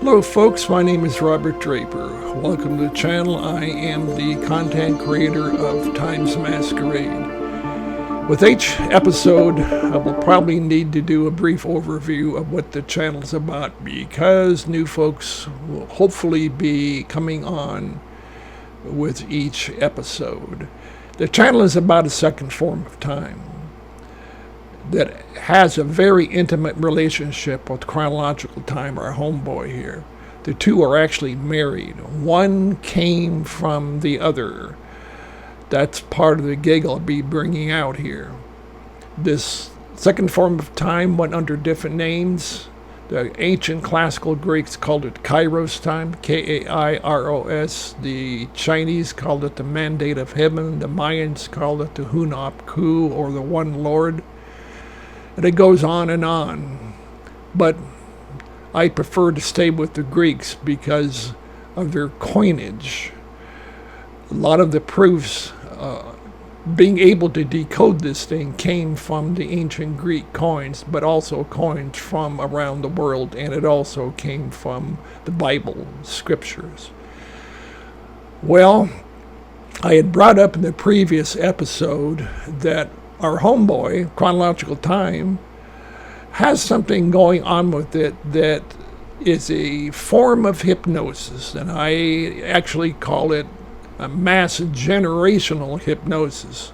Hello folks, my name is Robert Draper. Welcome to the channel. I am the content creator of Time's Masquerade. With each episode, I will probably need to do a brief overview of what the channel's about because new folks will hopefully be coming on with each episode. The channel is about a second form of time that has a very intimate relationship with chronological time, our homeboy here. The two are actually married. One came from the other. That's part of the gig I'll be bringing out here. This second form of time went under different names. The ancient classical Greeks called it Kairos time, K-A-I-R-O-S. The Chinese called it the Mandate of Heaven. The Mayans called it the Hunab Ku, or the One Lord. And it goes on and on. But I prefer to stay with the Greeks because of their coinage. A lot of the proofs, being able to decode this thing, came from the ancient Greek coins, but also coins from around the world, and it also came from the Bible scriptures. Well, I had brought up in the previous episode that our homeboy, chronological time, has something going on with it that is a form of hypnosis, and I actually call it a mass generational hypnosis.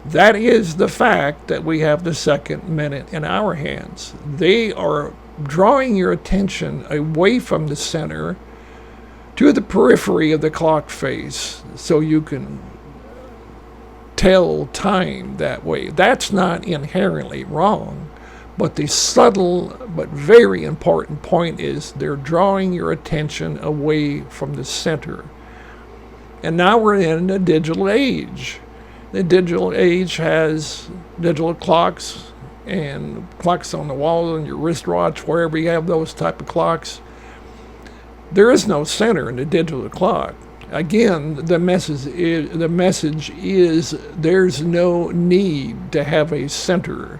That is the fact that we have the second minute in our hands. They are drawing your attention away from the center to the periphery of the clock face so you can tell time that way. That's not inherently wrong, but the subtle but very important point is they're drawing your attention away from the center. And now we're in the digital age. The digital age has digital clocks and clocks on the wall and your wristwatch, wherever you have those type of clocks. There is no center in the digital clock. Again, the message is there's no need to have a center.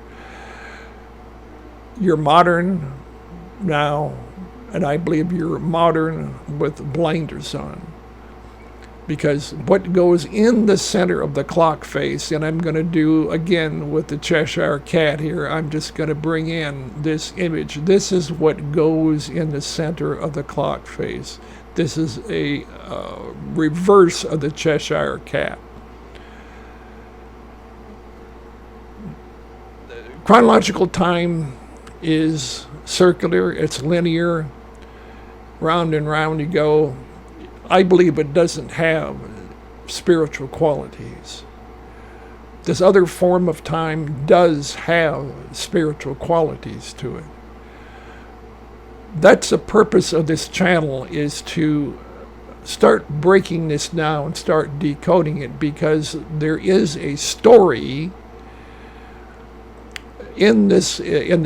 You're modern now, and I believe you're modern with blinders on. Because what goes in the center of the clock face, and I'm going to do again with the Cheshire Cat here, I'm just going to bring in this image. This is what goes in the center of the clock face. This is a reverse of the Cheshire Cat. Chronological time is circular, it's linear, round and round you go. I believe it doesn't have spiritual qualities. This other form of time does have spiritual qualities to it. That's the purpose of this channel, is to start breaking this down and start decoding it, because there is a story in the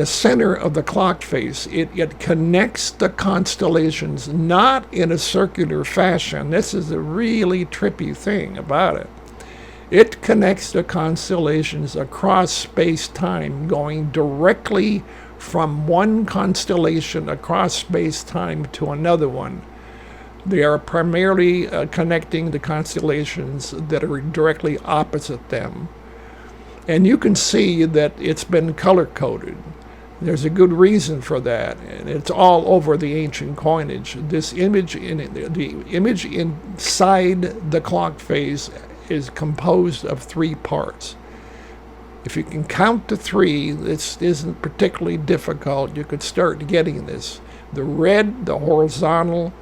center of the clock face. It connects the constellations, not in a circular fashion. This is a really trippy thing about it. It connects the constellations across space-time, going directly from one constellation across space-time to another one. They are primarily connecting the constellations that are directly opposite them. And you can see that it's been color-coded. There's a good reason for that, and it's all over the ancient coinage. This image, the image inside the clock face, is composed of three parts. If you can count to three, this isn't particularly difficult. You could start getting this. The red, the horizontal,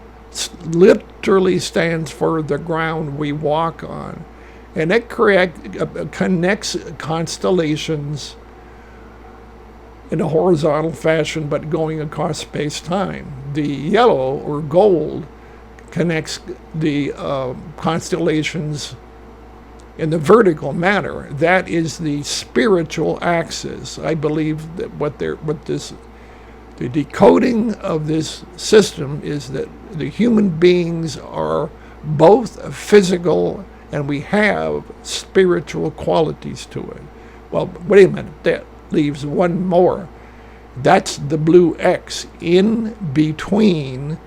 literally stands for the ground we walk on. And it connects constellations in a horizontal fashion, but going across space-time. The yellow, or gold, connects the constellations in the vertical manner. That is the spiritual axis. I believe that the decoding of this system is that the human beings are both physical and we have spiritual qualities to it. Well, wait a minute, that leaves one more. That's the blue X in between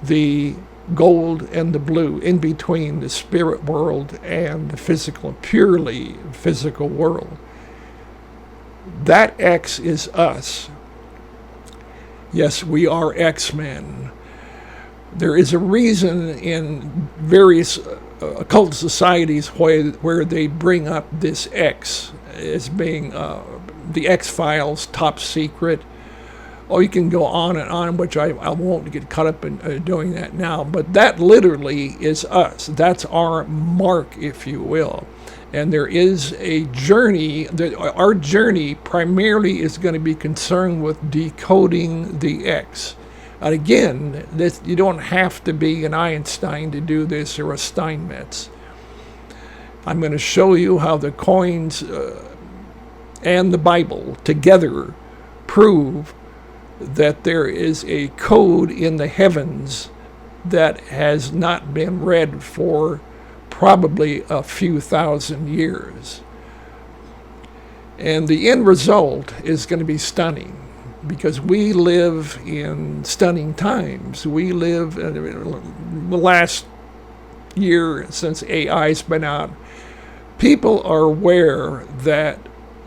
the gold and the blue, in between the spirit world and the physical, purely physical world. That X is us. Yes, we are X-Men. There is a reason in various occult societies where they bring up this X as being the X-Files, top secret. Oh, you can go on and on, which I won't get caught up in doing that now. But that literally is us. That's our mark, if you will. And there is a journey. Our journey primarily is going to be concerned with decoding the X. And again, you don't have to be an Einstein to do this, or a Steinmetz. I'm going to show you how the coins and the Bible together prove that there is a code in the heavens that has not been read for probably a few thousand years. And the end result is going to be stunning, because we live in stunning times. We live in the last year since AI's been out. People are aware that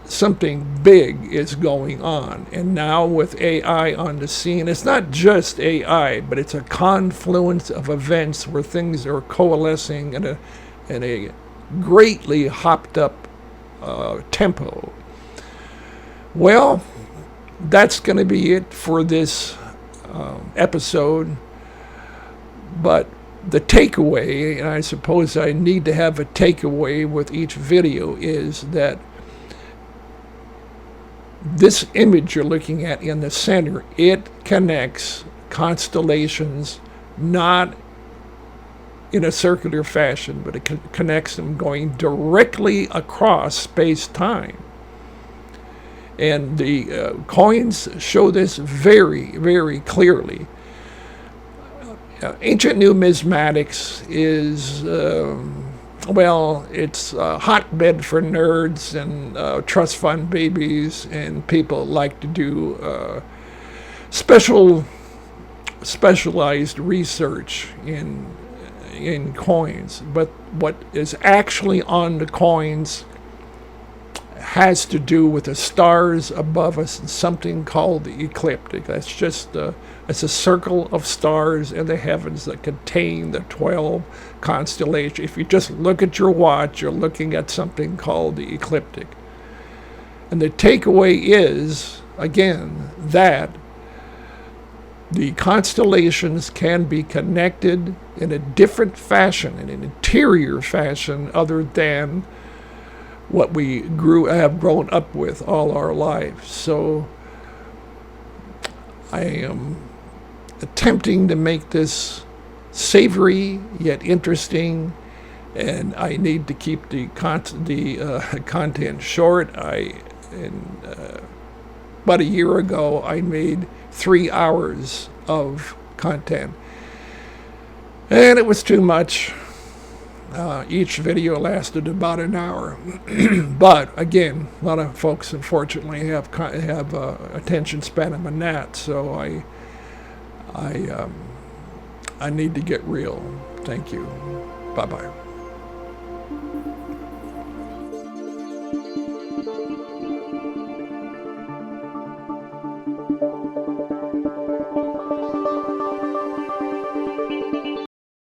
something big is going on. And now with AI on the scene, it's not just AI, but it's a confluence of events where things are coalescing in a greatly hopped up tempo. Well, that's going to be it for this episode. But the takeaway, and I suppose I need to have a takeaway with each video, is that this image you're looking at in the center, it connects constellations, not in a circular fashion, but it connects them going directly across space-time. And the coins show this very, very clearly. Ancient numismatics is, it's a hotbed for nerds and trust fund babies, and people like to do specialized research in coins. But what is actually on the coins has to do with the stars above us, and something called the ecliptic. That's just it's a circle of stars in the heavens that contain the 12 constellations. If you just look at your watch, you're looking at something called the ecliptic. And the takeaway is, again, that the constellations can be connected in a different fashion, in an interior fashion, other than what we have grown up with all our lives. So I am attempting to make this savory yet interesting, and I need to keep the content short. About a year ago, I made 3 hours of content, and it was too much. Each video lasted about an hour. But again, a lot of folks unfortunately have attention span of a gnat, so I need to get real. Thank you. Bye-bye.